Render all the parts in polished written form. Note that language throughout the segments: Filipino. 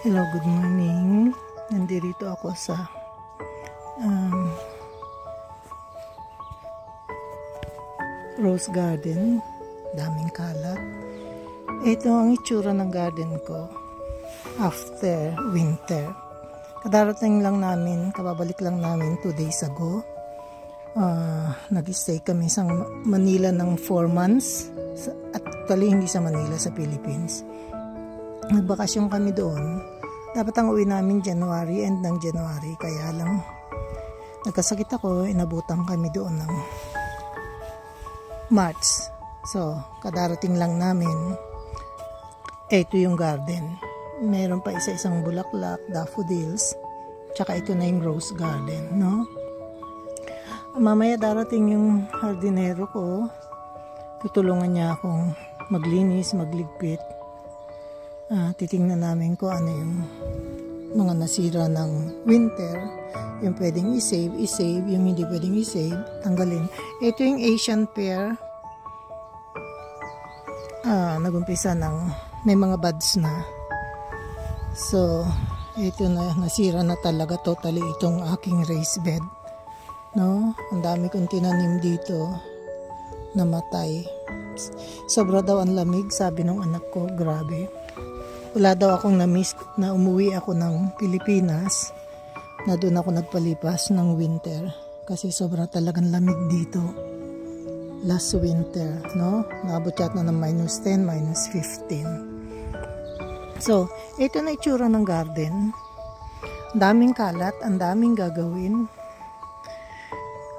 Hello, good morning. Nandito ako sa rose garden. Daming kalat. Ito ang itsura ng garden ko after winter. Kadarating lang namin, kababalik lang namin 2 days ago. Nag-stay kami sa Manila ng 4 months. Actually, hindi sa Manila, sa Philippines. Nagbakasyon kami doon. Dapat ang uwi namin January, end ng January. Kaya lang, nagkasakit ako, inabutan kami doon ng March. So, kadarating lang namin. Ito yung garden. Meron pa isa-isang bulaklak, daffodils. Tsaka ito na yung rose garden, no? Mamaya darating yung hardinero ko. Tutulungan niya akong maglinis, magligpit. Titingnan namin kung ano yung mga nasira ng winter. Yung pwedeng i-save, yung hindi pwedeng i-save, tanggalin. Ito yung Asian pear. Nagumpisa ng may mga buds na. So, ito na, nasira na talaga totally itong aking raised bed. No? Ang dami kong tinanim dito. Namatay. Sobra daw ang lamig, sabi ng anak ko. Grabe. Wala daw akong na-miss na umuwi ako ng Pilipinas, na doon ako nagpalipas ng winter kasi sobra talagang lamig dito last winter, no? Naabot yata ng -10, -15. So, ito na itsura ng garden. Ang daming kalat, ang daming gagawin.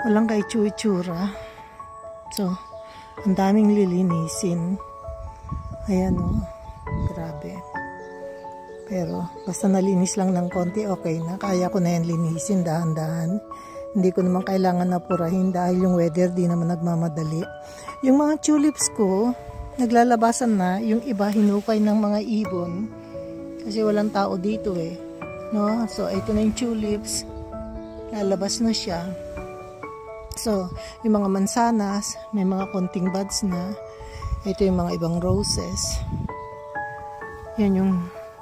Walang kaitsura. So, ang daming lilinisin. Ayan, no? Grabe. Pero basta nalinis lang ng konti, okay na. Kaya ko na yan linisin dahan-dahan. Hindi ko naman kailangan na purahin dahil yung weather di naman nagmamadali. Yung mga tulips ko, naglalabasan na. Yung iba hinukay ng mga ibon. Kasi walang tao dito eh. No? So, ito na yung tulips. Lalabas na siya. So, yung mga mansanas, may mga konting buds na. Ito yung mga ibang roses. Yan yung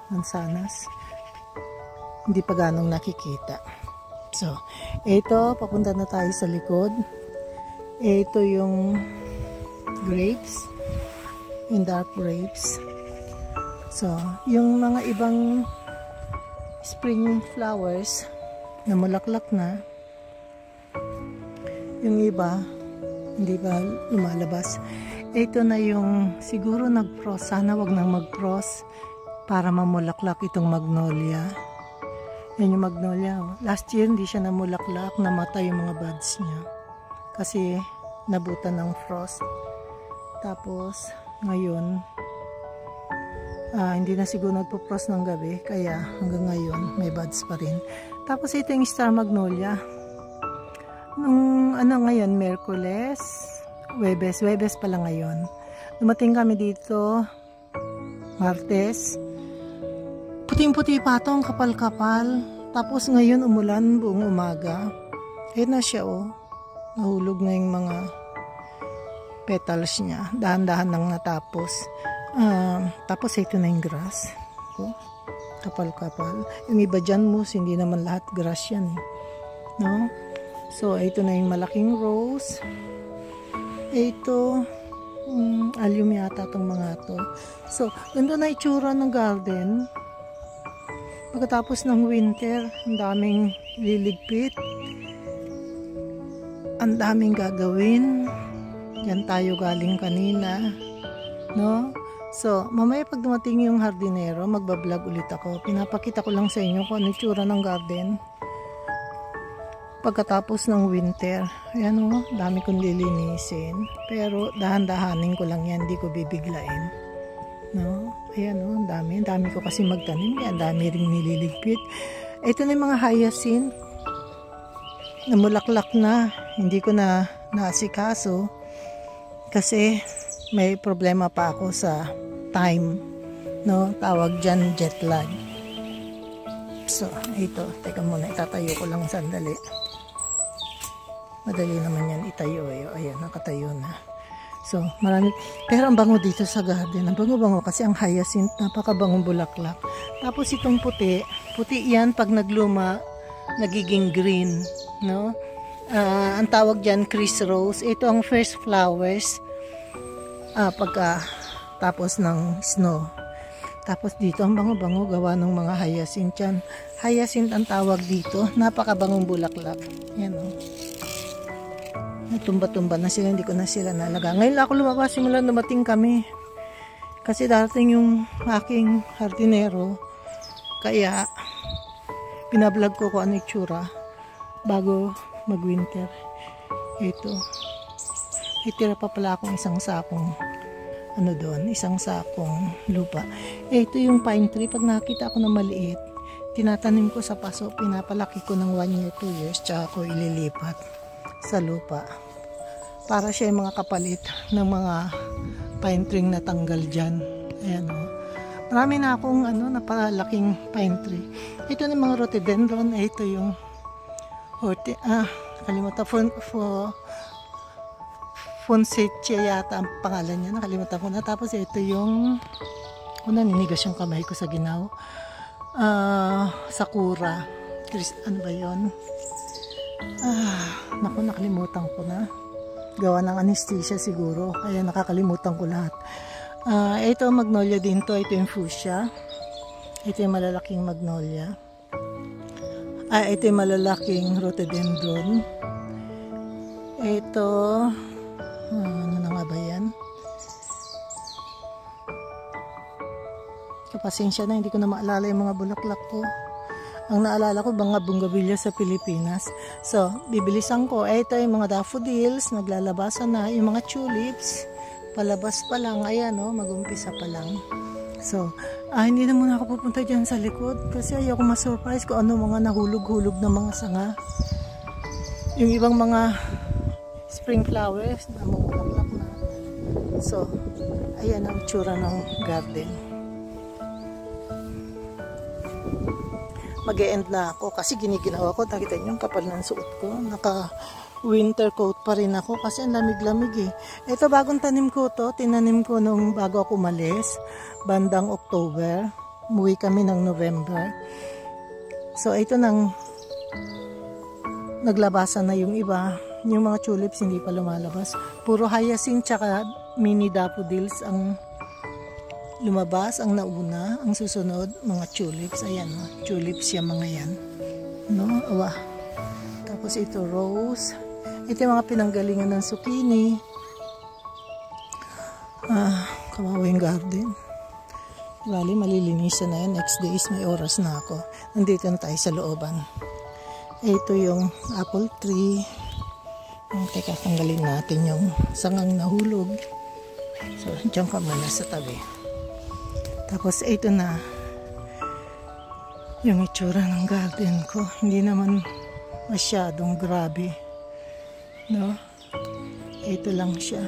mansanas. Hindi pa ganong nakikita. So, ito, papunta na tayo sa likod. Ito yung grapes. Yung dark grapes. So, yung mga ibang spring flowers na mulaklak na. Yung iba, hindi pa lumalabas. Ito na yung siguro nag-frost. Sana wag nang mag-frost para mamulaklak itong magnolia. Yan yung magnolia. Last year hindi siya namulaklak, namatay yung mga buds niya. Kasi nabutan ng frost. Tapos ngayon, hindi na siguro nagpo-frost ng gabi. Kaya hanggang ngayon may buds pa rin. Tapos ito yung star magnolia. Nung ngayon, Merkules, Webes pala ngayon. Dumating kami dito Martes. Puting-puti pa ito, ang kapal-kapal. Tapos ngayon umulan buong umaga. Ayun na siya, oh. Nahulog na yung mga petals niya. Dahan-dahan lang natapos. Tapos ito na yung grass. Oh, kapal-kapal. Yung iba dyan mo, hindi naman lahat grass yan. Eh. No? So, ito na yung malaking rose. Ito, alum yata itong mga to. So, ganda na itsura ng garden. Pagkatapos ng winter, ang daming liligpit. Ang daming gagawin. Yan tayo galing kanina. No? So, mamaya pag dumating yung hardinero, magbablog ulit ako. Pinapakita ko lang sa inyo kung ano itsura ng garden. Pagkatapos ng winter, ayan o, dami kong lilinisin. Pero dahan-dahanin ko lang yan, hindi ko bibiglain. No? Ayan o, dami ko kasi magtanim. Ang dami rin nililigpit. Ito na yung mga hyacinth. Namulaklak na. Hindi ko na naasikaso. Kasi may problema pa ako sa time. No? Tawag dyan jet lag. So, ito. Teka muna, itatayo ko lang sandali. Madali naman yan itayo. Ayan, nakatayo na. So, marami. Pero ang bango dito sa garden. Ang bango-bango kasi ang hyacinth, napakabangong bulaklak. Tapos itong puti. Puti yan pag nagluma, nagiging green. No? Ang tawag dyan, Chris Rose. Ito ang first flowers. Pagka tapos ng snow. Tapos dito, ang bango-bango gawa ng mga hyacinth yan. Hyacinth ang tawag dito. Napakabangong bulaklak. Yan o. Tumba-tumba na sila, hindi ko na sila nalaga. Ngayon lang ako lumabas, simula dumating kami. Kasi darating yung aking hardinero. Kaya, pinablog ko kung ano itsura bago mag-winter. Ito. Itira pa pala akong isang sakong isang sakong lupa. Ito yung pine tree. Pag nakita ko na maliit, tinatanim ko sa paso, pinapalaki ko ng 1 year, 2 years, tsaka ko ililipat sa lupa. Para siya yung mga kapalit ng mga pine tree na tanggal dyan. Ayan o. Marami na akong napalaking pine tree. Ito na mga rhododendron. Ito yung kalimutan Fonsetia yata ang pangalan niya. Nakalimutan ko na. Tapos ito yung naninigas yung kamay ko sa ginaw. Sakura. Ano ba yun? Naku, nakalimutan ko na. Gawa ng anesthesia siguro. Kaya nakakalimutan ko lahat. Ito magnolia din to. Ito yung fuchsia. Ito yung malalaking magnolia. Ito yung malalaking rhododendron. Ito, ano na nga ba yan? Kapasensya na, hindi ko na maalala yung mga bulaklak ko. Ang naalala ko, mga bougainvillea sa Pilipinas. So, bibilisan ko. Ito yung mga daffodils, naglalabasan na. Yung mga tulips, palabas pa lang. Ayan, mag-umpisa pa lang. So, hindi na muna ako pupunta dyan sa likod. Kasi ayoko ma-surprise kung ano mga nahulog-hulog na mga sanga. Yung ibang mga spring flowers na mamulaklak na. So, ayan ang tsura ng garden. Mag-e-end na ako kasi giniginawa ko. Nakita niyo yung kapal ng suot ko. Naka winter coat pa rin ako kasi ang lamig-lamig eh. Ito bagong tanim ko to. Tinanim ko nung bago ako umalis. Bandang October. Umuwi kami ng November. So ito nang naglabasan na yung iba. Yung mga tulips hindi pa lumalabas. Puro hyacinth tsaka mini daffodils ang lumabas, ang nauna. Ang susunod, mga tulips. Ayan, tulips yung mga yan. No? Awa. Tapos ito, rose. Ito yung mga pinanggalingan ng zucchini. Kawawa yung garden. Bali, malilinisan na yan. Next days, may oras na ako. Nandito na tayo sa looban. Ito yung apple tree. Teka, tanggalin natin yung sangang nahulog. So, dyan ka muna sa tabi. Tapos ito na yung itsura ng garden ko. Hindi naman masyadong grabe. No? Ito lang siya.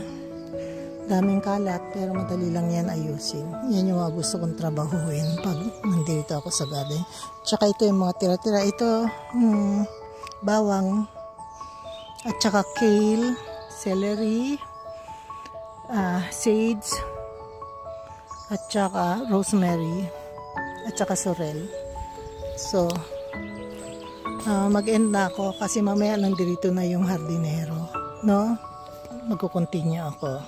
Daming kalat pero madali lang yan ayusin. Yan yung mga gusto kong trabahuin pag nandito ako sa garden. Tsaka ito yung mga tira-tira. Ito bawang at tsaka kale, celery, sage, at saka rosemary, at saka sorrel. So, mag-end na ako kasi mamaya nandito na yung hardinero. No? Magkukontinue ako.